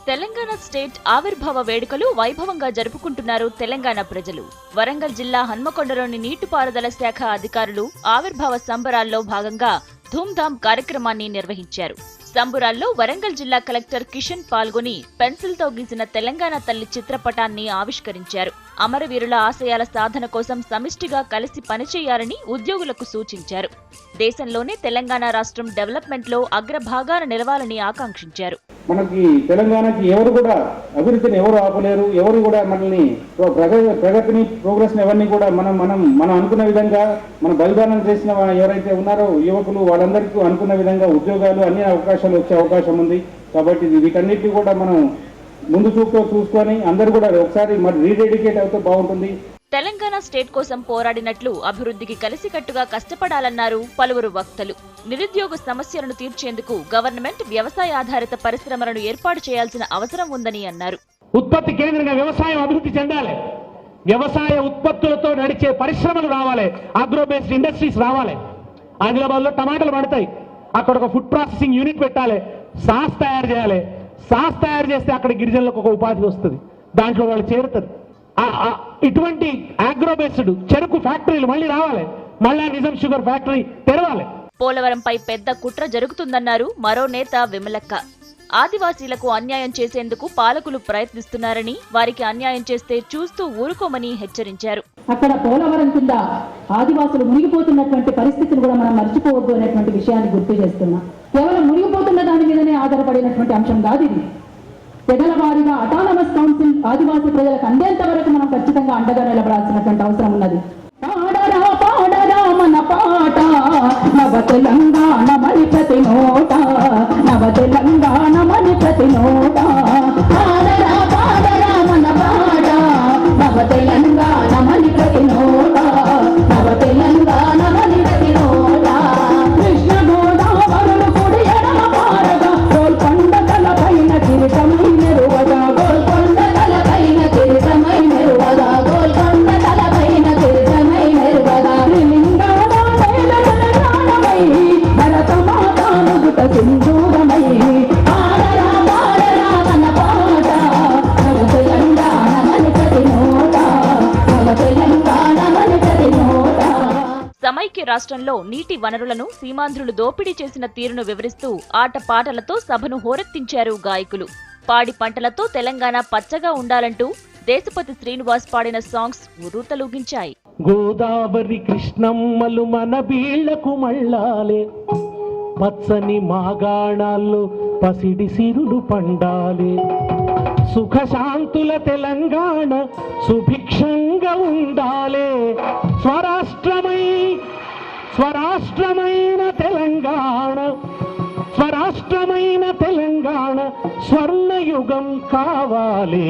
Telangana state ఆవిర్భావ వేడుకలు వైభవంగా జరుపుకుంటున్నారు తెలంగాణ ప్రజలు. వరంగల్ జిల్లా హన్మకొండలోని నీటిపారుదల శాఖ అధికారులు ఆవిర్భావ సంబరాల్లో భాగంగా ధూమ్ధామ్ కార్యక్రమాన్ని నిర్వహించారు. సంబురాల్లో వరంగల్ జిల్లా కలెక్టర్ కిషన్ పాల్గొని పెన్సిల్తో గీసిన తెలంగాణ తల్లి చిత్రపటాన్ని ఆవిష్కరించారు. అమరవీరుల ఆశయాల సాధన కోసం సమిష్టిగా కలిసి పనిచేయాలని ఉద్యోగులకు సూచించారు. దేశంలోనే తెలంగాణ రాష్ట్రం డెవలప్మెంట్ లో అగ్రభాగాన నిలవాలని ఆకాంక్షించారు. మనకి తెలంగాణకి ఎవరు కూడా అభివృద్ధిని ఎవరు ఆపలేరు. ఎవరు కూడా మనల్ని ప్రగతిని ప్రోగ్రెస్ ఎవరిని కూడా మనం అనుకున్న విధంగా మన బలిదానం చేసిన ఎవరైతే ఉన్నారో యువకులు వాళ్ళందరికీ అనుకున్న విధంగా ఉద్యోగాలు అన్ని అవకాశాలు వచ్చే అవకాశం ఉంది. కాబట్టి వీటన్నిటిని కూడా మనం ముందు చూసుకొని అందరూ కూడా ఒకసారి మరి రీడెడికేట్ అవుతే బాగుంటుంది. తెలంగాణ స్టేట్ కోసం పోరాడినట్లు అభివృద్ధికి కలిసికట్టుగా కష్టపడాలన్నారు పలువురు వక్తలు. నిరుద్యోగ సమస్యలను తీర్చేందుకు గవర్నమెంట్ వ్యవసాయ ఆధారిత పరిశ్రమలను ఏర్పాటు చేయాల్సిన అవసరం ఉందని అన్నారు. ఉత్పత్తి కేంద్రంగా వ్యవసాయం అభివృద్ధి చెందాలి. వ్యవసాయ ఉత్పత్తులతో నడిచే పరిశ్రమలు రావాలి. అగ్రో బేస్డ్ ఇండస్ట్రీస్ రావాలి. ఆదిలాబాద్లో టమాటాలు పడతాయి, అక్కడ ఒక ఫుడ్ ప్రాసెసింగ్ యూనిట్ పెట్టాలి. సాస్ తయారు చేయాలి. సాస్ తయారు చేస్తే అక్కడ గిరిజనులకు ఒక ఉపాధి వస్తుంది, దాంట్లో వాళ్ళు చేరుతారు. ఇటువంటి అగ్రో బేస్డ్ చెరుకు ఫ్యాక్టరీలు మళ్ళీ రావాలి. మళ్ళా నిజం షుగర్ ఫ్యాక్టరీ తెరవాలి. పోలవరంపై పెద్ద కుట్ర జరుగుతుందన్నారు మరో నేత విమలక్క. ఆదివాసీలకు అన్యాయం చేసేందుకు పాలకులు ప్రయత్నిస్తున్నారని, వారికి అన్యాయం చేస్తే చూస్తూ ఊరుకోమని హెచ్చరించారు. అక్కడ పోలవరం కింద ఆదివాసులు మునిగిపోతున్నటువంటి పరిస్థితిని కూడా మనం మర్చిపోవద్దు అనేటువంటి విషయాన్ని గుర్తు చేస్తున్నా. కేవలం మునిగిపోతున్న దాని మీదనే ఆధారపడినటువంటి అంశం కాదు ఇది. తెగల వారీగా అటానమస్ కౌన్సిల్ ఆదివాసీ ప్రజలకు అందేంత వరకు మనం ఖచ్చితంగా అండగా నిలబడాల్సినటువంటి అవసరం ఉన్నది. మన పాట నవ తెలంగాణ మణి ప్రతి నోట, నవ తెలంగాణ మణి ప్రతి నోట, మన పాట నవ తెలంగాణ మణి ప్రతి నోట, నవ తెలంగాణ మణి ప్రతి నోట. కృష్ణ గోదావరులు కుడి ఎడమ పారగా గోల్కొండ తలపైన కిరీటమై మెరువగా, గోల్కొండ తలపైన కిరీటమై మెరువగా, గోల్కొండ తలపైన కిరీటమై మెరువగా. భరత మాతాను గుట సింధూరమై పాడరా పాడరా మన పాట, నవ తెలంగాణ మణి ప్రతి నోట, నవ తెలంగాణ మణి ప్రతి నోట. సమైక్య రాష్ట్రంలో నీటి వనరులను సీమాంధ్రులు దోపిడీ చేసిన తీరును వివరిస్తూ ఆటపాటలతో సభను హోరెత్తించారు గాయకులు. పాడి పంటలతో తెలంగాణ పచ్చగా ఉండాలంటూ దేశపతి శ్రీనివాస్ పాడిన సాంగ్స్ ఉర్రూతలూగించాయి. గోదావరి కృష్ణమ్మలు మన బీళ్లకు మళ్ళాలే, పచ్చని మాగాణాల్లో పసిడి సిరులు పండాలే. సుఖశాంతుల తెలంగాణ సుభిక్షంగా ఉండాలే. స్వరాష్ట్రమైన తెలంగాణ, స్వరాష్ట్రమైన తెలంగాణ స్వర్ణయుగం కావాలే.